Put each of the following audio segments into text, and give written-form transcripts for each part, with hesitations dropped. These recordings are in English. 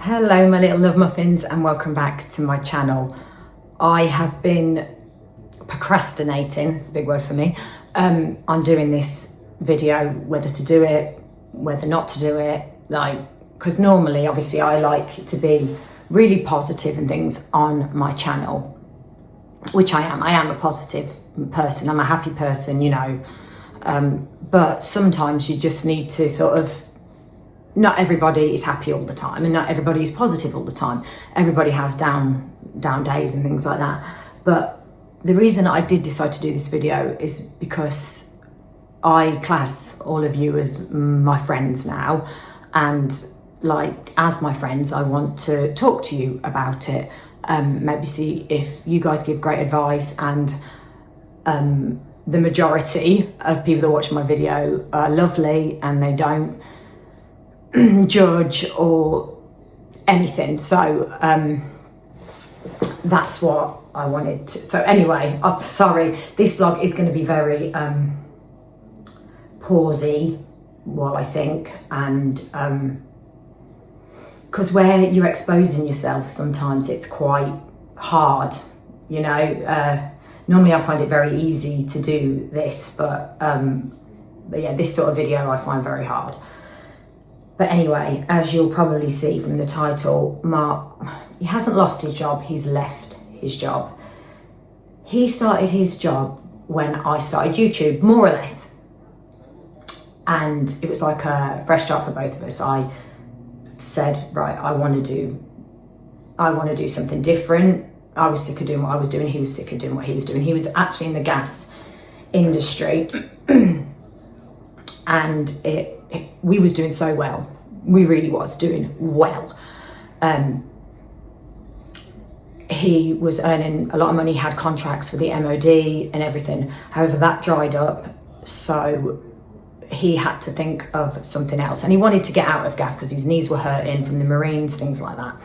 Hello my little love muffins and welcome back to my channel. I have been procrastinating, it's a big word for me, on doing this video, whether to do it, whether not to do it, because normally obviously I like to be really positive and things on my channel, which I am a positive person, I'm a happy person, you know, but sometimes you just need to sort of, not everybody is happy all the time and not everybody is positive all the time. Everybody has down days and things like that. But the reason I did decide to do this video is because I class all of you as my friends now, and as my friends I want to talk to you about it, maybe see if you guys give great advice, and the majority of people that watch my video are lovely and they don't judge or anything, so that's what I wanted to. So anyway, sorry, this vlog is going to be very pausey, well, I think, and because where you're exposing yourself sometimes it's quite hard, you know. Normally I find it very easy to do this, but yeah, this sort of video I find very hard. But anyway, as you'll probably see from the title, Mark, he hasn't lost his job, he's left his job. He started his job when I started YouTube, more or less. And it was like a fresh start for both of us. I said, right, I want to do something different. I was sick of doing what I was doing, he was sick of doing what he was doing. He was actually in the gas industry and we was doing so well. We really was doing well. He was earning a lot of money, had contracts for the MOD and everything. However, that dried up, so he had to think of something else. And he wanted to get out of gas because his knees were hurting from the Marines, things like that.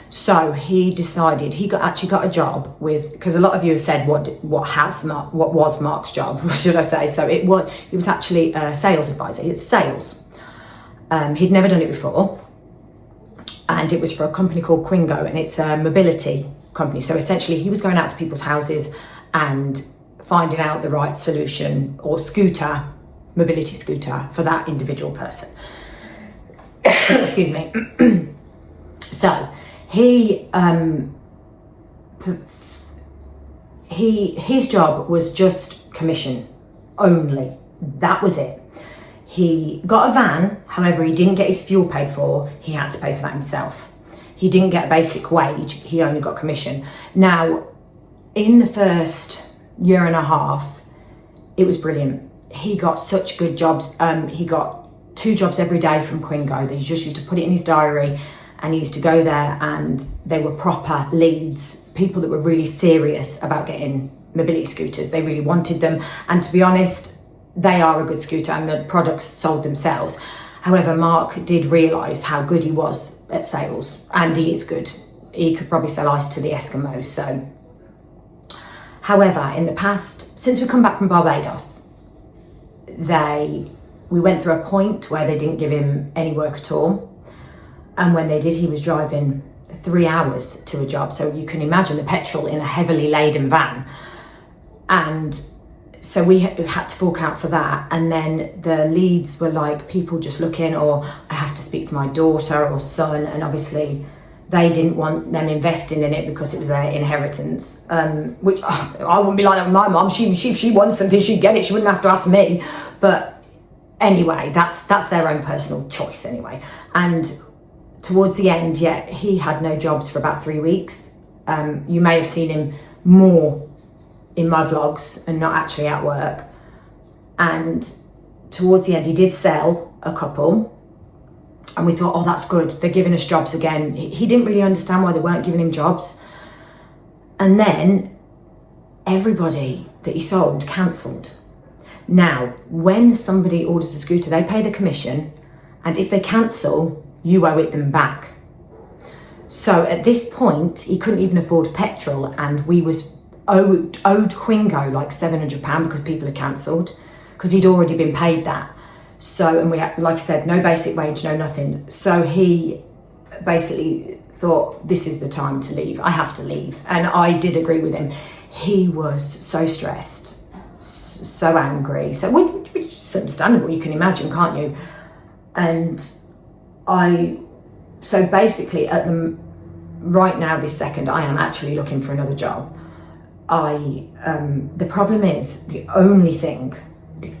So he decided, he actually got a job with, because a lot of you have said what was Mark's job, should I say? So he was actually a sales advisor. It's sales. He'd never done it before, and it was for a company called Quingo, and it's a mobility company. So essentially he was going out to people's houses and finding out the right solution or mobility scooter for that individual person. Excuse me. So his job was just commission only. That was it. He got a van, however, he didn't get his fuel paid for, he had to pay for that himself. He didn't get a basic wage, he only got commission. Now, in the first year and a half, it was brilliant. He got such good jobs. He got 2 jobs every day from Quingo. He just used to put it in his diary, and he used to go there, and they were proper leads, people that were really serious about getting mobility scooters. They really wanted them, and to be honest, they are a good scooter and the products sold themselves. However, Mark did realise how good he was at sales, and he is good. He could probably sell ice to the Eskimos. So, however, in the past, since we come back from Barbados, we went through a point where they didn't give him any work at all. And when they did, he was driving 3 hours to a job. So you can imagine the petrol in a heavily laden van. And so we had to fork out for that. And then the leads were like people just looking, or I have to speak to my daughter or son. And obviously they didn't want them investing in it because it was their inheritance. Which I wouldn't be like that with my mum. She wants something, she'd get it. She wouldn't have to ask me. But anyway, that's their own personal choice anyway. And towards the end, yeah, he had no jobs for about 3 weeks. You may have seen him more in my vlogs and not actually at work. And towards the end, he did sell a couple, and we thought, oh, that's good, they're giving us jobs again. He didn't really understand why they weren't giving him jobs. And then everybody that he sold cancelled. Now, when somebody orders a scooter, they pay the commission, and if they cancel, you owe it them back. So at this point, he couldn't even afford petrol, and we owed Quingo like £700 because people had cancelled, because he'd already been paid that. So, and we had, like I said, no basic wage, no nothing. So he basically thought, this is the time to leave. I have to leave. And I did agree with him. He was so stressed, so angry. So, which is understandable, you can imagine, can't you? And so basically right now, this second, I am actually looking for another job. The problem is, the only thing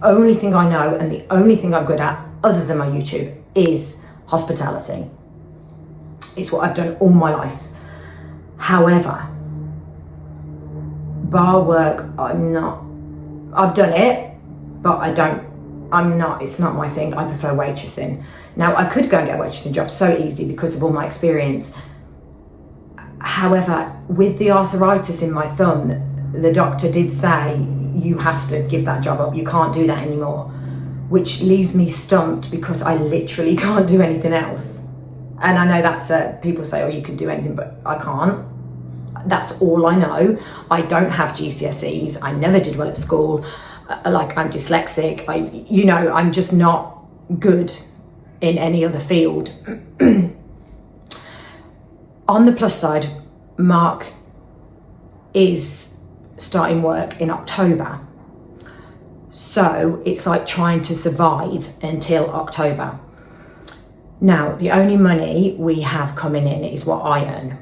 I know and the only thing I'm good at, other than my YouTube, is hospitality. It's what I've done all my life. However, bar work, I've done it, but it's not my thing. I prefer waitressing. Now, I could go and get a waitressing job so easy because of all my experience. However, with the arthritis in my thumb, the doctor did say, you have to give that job up. You can't do that anymore, which leaves me stumped because I literally can't do anything else. And I know that's, people say, oh, you can do anything, but I can't. That's all I know. I don't have GCSEs. I never did well at school. I'm dyslexic. I'm just not good in any other field. On the plus side, Mark is starting work in October. So it's like trying to survive until October. Now, the only money we have coming in is what I earn.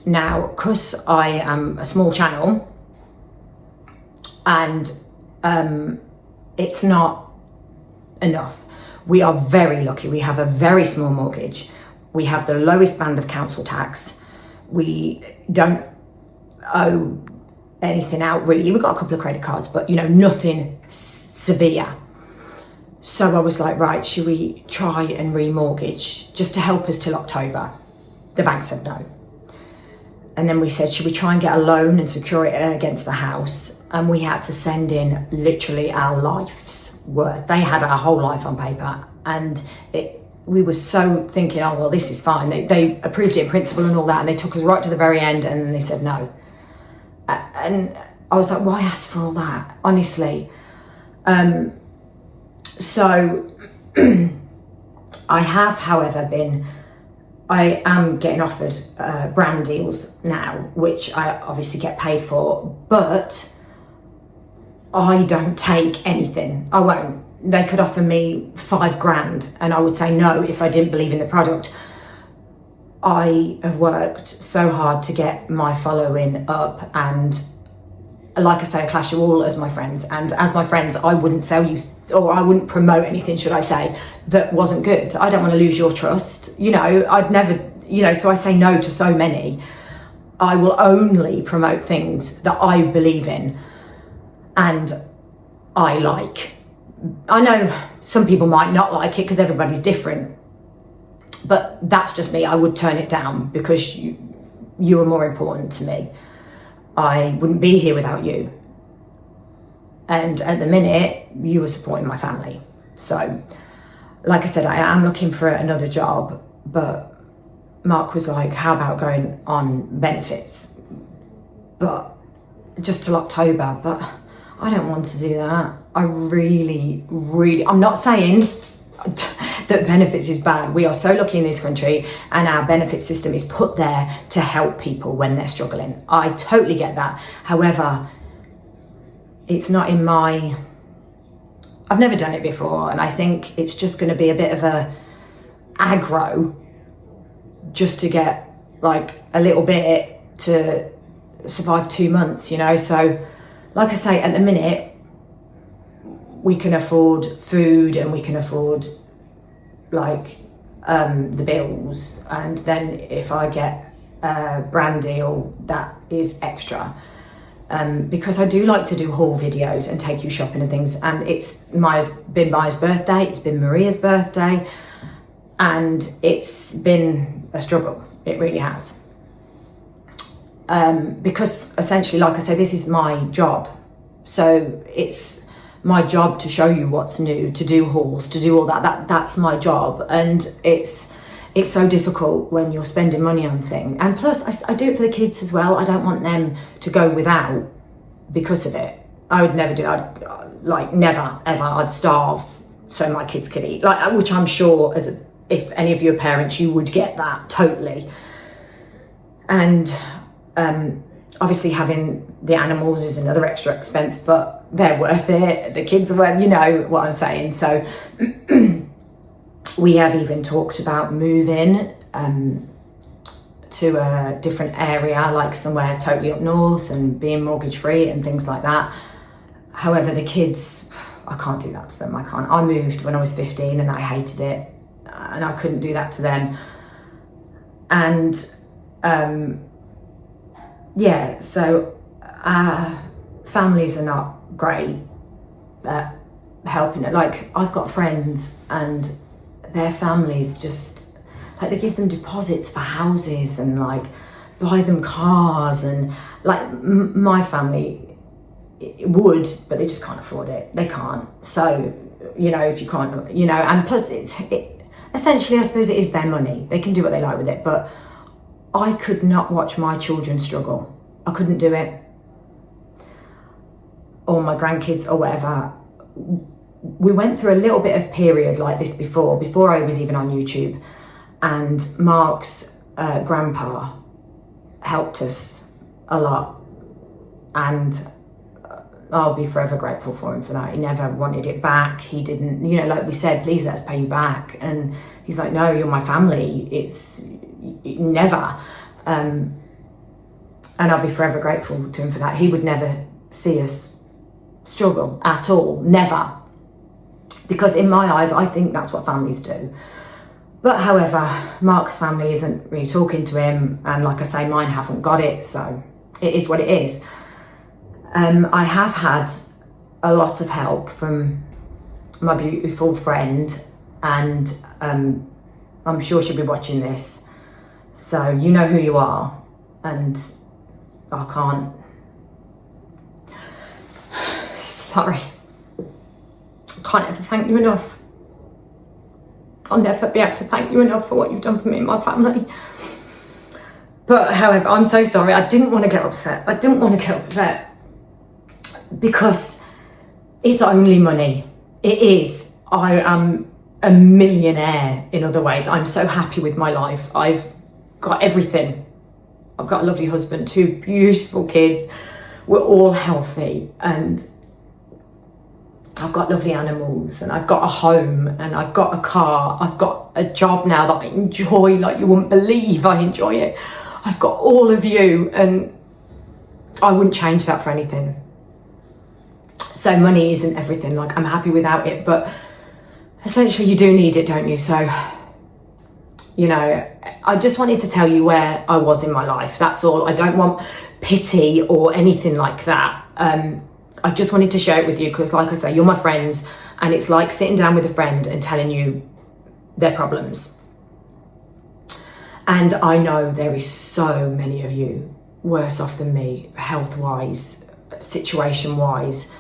Now, because I am a small channel and it's not enough. We are very lucky. We have a very small mortgage. We have the lowest band of council tax. We don't owe anything out really. We've got a couple of credit cards, but nothing severe. So I was like, right, should we try and remortgage just to help us till October? The bank said no. And then we said, should we try and get a loan and secure it against the house? And we had to send in literally our life's worth. They had our whole life on paper. And we were so thinking, oh, well, this is fine. They approved it in principle and all that. And they took us right to the very end and then they said no. And I was like, why ask for all that? Honestly. So I have, however, I am getting offered brand deals now, which I obviously get paid for, but I don't take anything. I won't. They could offer me $5,000 and I would say no if I didn't believe in the product. I have worked so hard to get my following up, and like I say, I clash you all as my friends, and as my friends I wouldn't sell you, or I wouldn't promote anything, should I say, that wasn't good. I don't want to lose your trust, I'd never, so I say no to so many. I will only promote things that I believe in and I like. I know some people might not like it because everybody's different, but that's just me. I would turn it down because you are more important to me. I wouldn't be here without you. And at the minute, you are supporting my family. So, like I said, I am looking for another job, but Mark was like, how about going on benefits? But just till October, but I don't want to do that. I really, I'm not saying that benefits is bad. We are so lucky in this country, and our benefit system is put there to help people when they're struggling. I totally get that. However, it's not in I've never done it before, and I think it's just going to be a bit of a aggro just to get like a little bit to survive 2 months, So, like I say, at the minute, we can afford food and we can afford the bills, and then if I get a brand deal, that is extra. Because I do like to do haul videos and take you shopping and things, and it's been Maya's birthday, it's been Maria's birthday, and it's been a struggle. It really has. Because essentially, like I say, this is my job. So it's my job to show you what's new, to do hauls, to do all that. That's my job. And it's so difficult when you're spending money on things. And plus, I do it for the kids as well. I don't want them to go without because of it. I would never do that. Never, ever. I'd starve so my kids could eat. Which I'm sure, as if any of your parents, you would get that totally. And obviously having the animals is another extra expense, but they're worth it. The kids are worth, you know what I'm saying. So we have even talked about moving to a different area, like somewhere totally up north and being mortgage free and things like that. However, the kids, I can't do that to them. I moved when I was 15 and I hated it, and I couldn't do that to them. And so families are not great at helping it. Like, I've got friends and their families just, like, they give them deposits for houses and like buy them cars, and like my family would, but they just can't afford it. They can't. So, you know, if you can't, you know, and plus essentially, I suppose it is their money. They can do what they like with it, but I could not watch my children struggle. I couldn't do it. Or my grandkids or whatever. We went through a little bit of period like this before I was even on YouTube, and Mark's grandpa helped us a lot, and I'll be forever grateful for him for that. He never wanted it back. He didn't, you know, like we said, please let us pay you back. And he's like, no, you're my family. It's never. And I'll be forever grateful to him for that. He would never see us struggle at all, never. Because in my eyes, I think that's what families do. But however, Mark's family isn't really talking to him. And like I say, mine haven't got it. So it is what it is. I have had a lot of help from my beautiful friend, and I'm sure she'll be watching this. So you know who you are, and I can't. Sorry. I can't ever thank you enough. I'll never be able to thank you enough for what you've done for me and my family. But however, I'm so sorry. I didn't want to get upset. Because it's only money. It is. I am a millionaire in other ways. I'm so happy with my life. I've got everything. I've got a lovely husband, 2 beautiful kids. We're all healthy, and I've got lovely animals, and I've got a home, and I've got a car. I've got a job now that I enjoy like you wouldn't believe. I enjoy it. I've got all of you, and I wouldn't change that for anything. So money isn't everything. Like, I'm happy without it, but essentially you do need it, don't you? So, you know, I just wanted to tell you where I was in my life. That's all. I don't want pity or anything like that. I just wanted to share it with you because, like I say, you're my friends, and it's like sitting down with a friend and telling you their problems. And I know there is so many of you worse off than me, health-wise, situation-wise,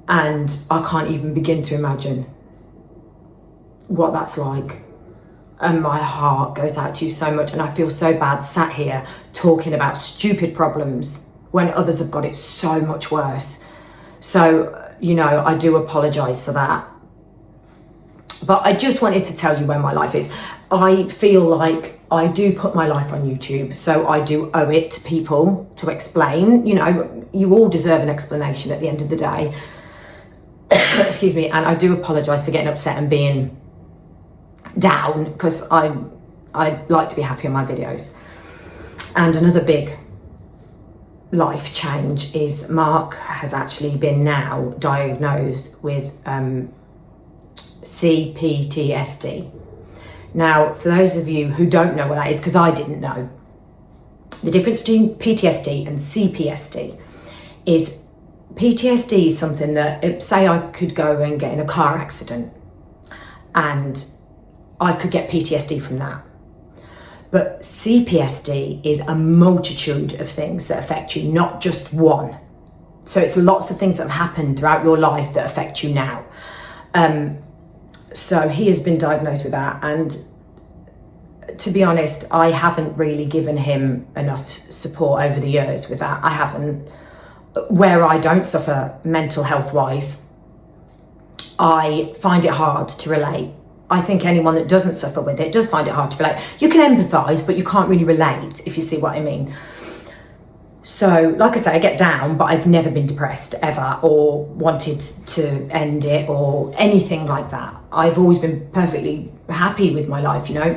and I can't even begin to imagine what that's like. And my heart goes out to you so much, and I feel so bad sat here talking about stupid problems when others have got it so much worse. So, you know, I do apologise for that. But I just wanted to tell you where my life is. I feel like I do put my life on YouTube, so I do owe it to people to explain. You know, you all deserve an explanation at the end of the day. Excuse me, and I do apologise for getting upset and being down, because I like to be happy on my videos. And another big life change is Mark has actually been now diagnosed with Cptsd. Now, for those of you who don't know what that is, because I didn't know, the difference between PTSD and Cptsd is PTSD is something that, say I could go and get in a car accident and I could get PTSD from that. But Cptsd is a multitude of things that affect you, not just one. So it's lots of things that have happened throughout your life that affect you now. So he has been diagnosed with that, and to be honest, I haven't really given him enough support over the years with that. I haven't. Where I don't suffer mental health wise, I find it hard to relate. I think anyone that doesn't suffer with it does find it hard to relate. You can empathise, but you can't really relate, if you see what I mean. So, like I say, I get down, but I've never been depressed ever, or wanted to end it, or anything like that. I've always been perfectly happy with my life, you know.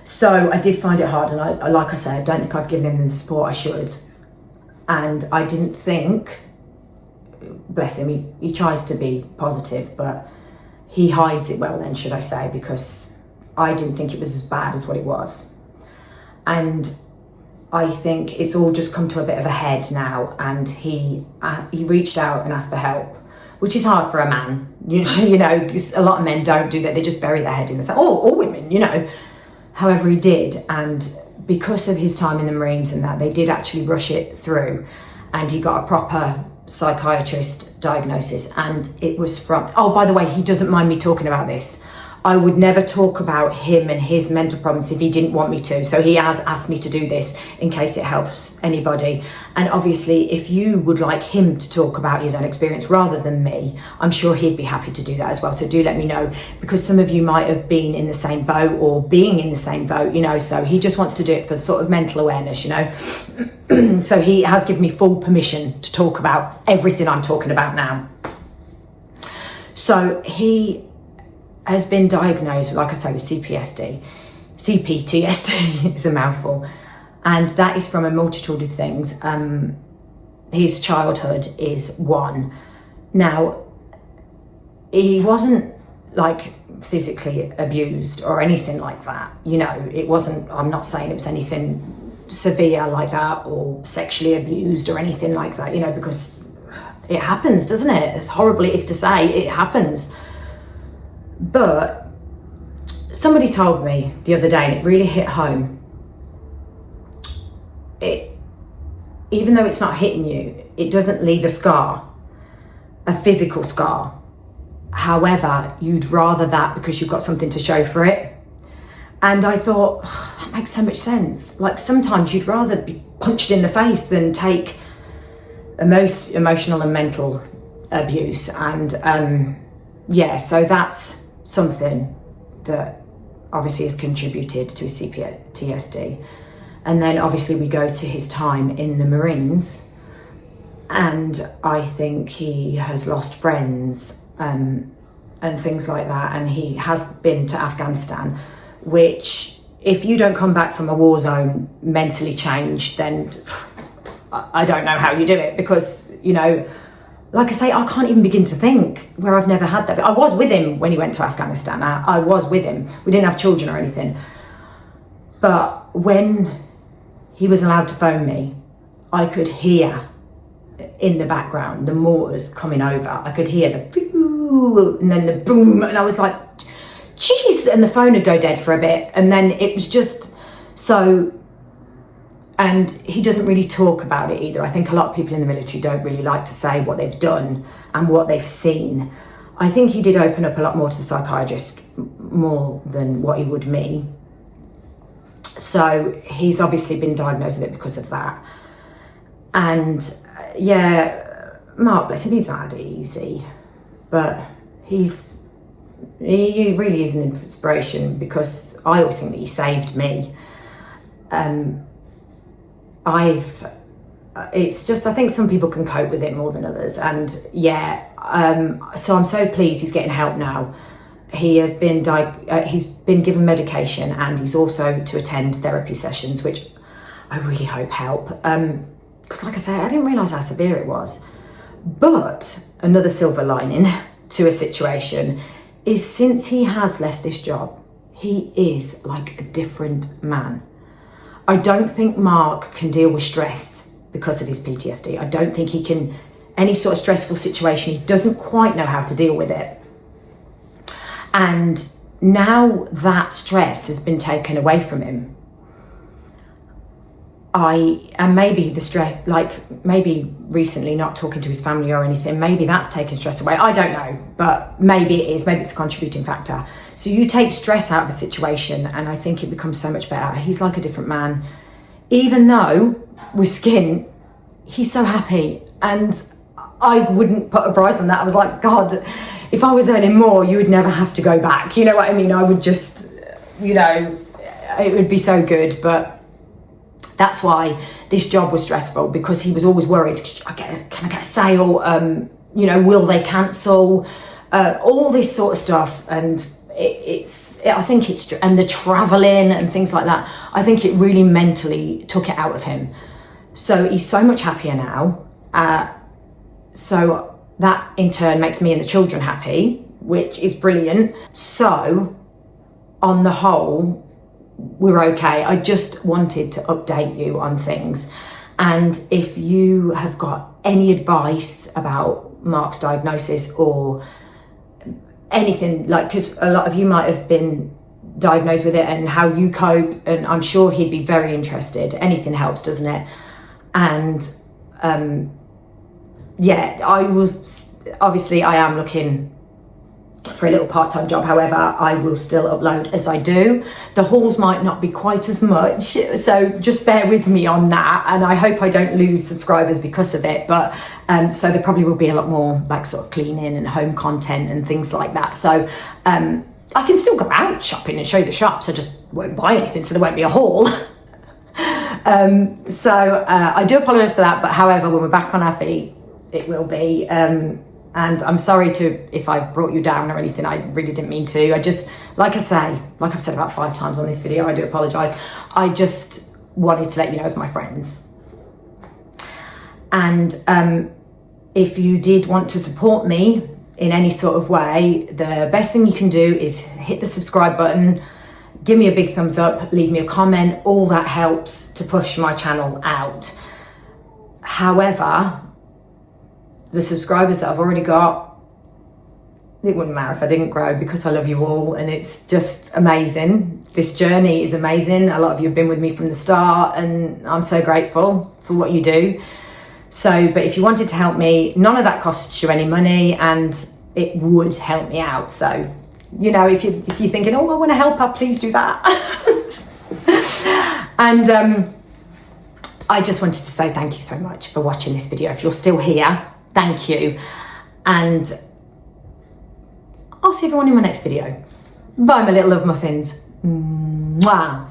So I did find it hard, and I, like I say, I don't think I've given him the support I should. And I didn't think, bless him, he tries to be positive, but he hides it well then, should I say, because I didn't think it was as bad as what it was. And I think it's all just come to a bit of a head now, and he reached out and asked for help, which is hard for a man. You know, 'cause a lot of men don't do that. They just bury their head in the sand, or women, you know. However, he did, and because of his time in the Marines and that, they did actually rush it through, and he got a proper psychiatrist diagnosis, and it was from, oh, by the way, he doesn't mind me talking about this. I would never talk about him and his mental problems if he didn't want me to. So he has asked me to do this in case it helps anybody. And obviously, if you would like him to talk about his own experience rather than me, I'm sure he'd be happy to do that as well. So do let me know, because some of you might have been in the same boat or being in the same boat, you know, so he just wants to do it for sort of mental awareness, you know. So he has given me full permission to talk about everything I'm talking about now. So he has been diagnosed, like I say, with Cptsd. Cptsd is a mouthful. And that is from a multitude of things. His childhood is one. Now, he wasn't like physically abused or anything like that. You know, it wasn't, I'm not saying it was anything severe like that, or sexually abused or anything like that, you know, because it happens, doesn't it? As horrible it is to say, it happens. But somebody told me the other day, and it really hit home. Even though it's not hitting you, it doesn't leave a scar, a physical scar. However, you'd rather that because you've got something to show for it. And I thought, oh, that makes so much sense. Like, sometimes you'd rather be punched in the face than take emotional and mental abuse. And yeah, so that's something that obviously has contributed to his Cptsd. And then obviously we go to his time in the Marines, and I think he has lost friends and things like that, and he has been to Afghanistan, which, if you don't come back from a war zone mentally changed, then I don't know how you do it, because, you know, like I say, I can't even begin to think where I've never had that. I was with him when he went to Afghanistan. I was with him. We didn't have children or anything. But when he was allowed to phone me, I could hear in the background the mortars coming over. I could hear the boo and then the boom. And I was like, geez. And the phone would go dead for a bit. And then it was just so... And he doesn't really talk about it either. I think a lot of people in the military don't really like to say what they've done and what they've seen. I think he did open up a lot more to the psychiatrist, more than what he would me. So he's obviously been diagnosed with it because of that. And yeah, Mark, bless him, he's not had it easy. But he really is an inspiration, because I always think that he saved me. It's just, I think some people can cope with it more than others. And yeah, so I'm so pleased he's getting help now. He has been he's been given medication, and he's also to attend therapy sessions, which I really hope help. Because like I say, I didn't realise how severe it was. But another silver lining to a situation is, since he has left this job, he is like a different man. I don't think Mark can deal with stress because of his PTSD. I don't think he can, any sort of stressful situation, he doesn't quite know how to deal with it. And now that stress has been taken away from him, and maybe the stress, like maybe recently not talking to his family or anything, maybe that's taken stress away. I don't know, but maybe it is, maybe it's a contributing factor. So you take stress out of a situation, and I think it becomes so much better. He's like a different man. Even though with Skin, he's so happy, and I wouldn't put a price on that. I was like, God, if I was earning more, you would never have to go back. You know what I mean? I would just, you know, it would be so good. But that's why this job was stressful, because he was always worried, can I get a sale? You know, will they cancel? All this sort of stuff. And I think it's, and the traveling and things like that, I think it really mentally took it out of him. So he's so much happier now. So that in turn makes me and the children happy, which is brilliant. So on the whole, we're okay. I just wanted to update you on things. And if you have got any advice about Mark's diagnosis or anything, like, because a lot of you might have been diagnosed with it and how you cope, and I'm sure he'd be very interested. Anything helps, doesn't it? And yeah, I am looking for a little part-time job. However, I will still upload as I do. The hauls might not be quite as much, so just bear with me on that. And I hope I don't lose subscribers because of it. But so there probably will be a lot more like sort of cleaning and home content and things like that. So I can still go out shopping and show you the shops. I just won't buy anything, so there won't be a haul. So I do apologise for that. But however, when we're back on our feet, it will be. And I'm sorry if I brought you down or anything. I really didn't mean to. I just, like I've said about 5 times on this video, I do apologise. I just wanted to let you know as my friends. And if you did want to support me in any sort of way, the best thing you can do is hit the subscribe button, give me a big thumbs up, leave me a comment. All that helps to push my channel out. However, the subscribers that I've already got, it wouldn't matter if I didn't grow, because I love you all and it's just amazing. This journey is amazing. A lot of you have been with me from the start and I'm so grateful for what you do. So, but if you wanted to help me, none of that costs you any money and it would help me out. So, you know, if you're thinking, oh, I want to help her, please do that. And I just wanted to say thank you so much for watching this video. If you're still here, thank you. And I'll see everyone in my next video. Bye, my little love muffins. Mwah.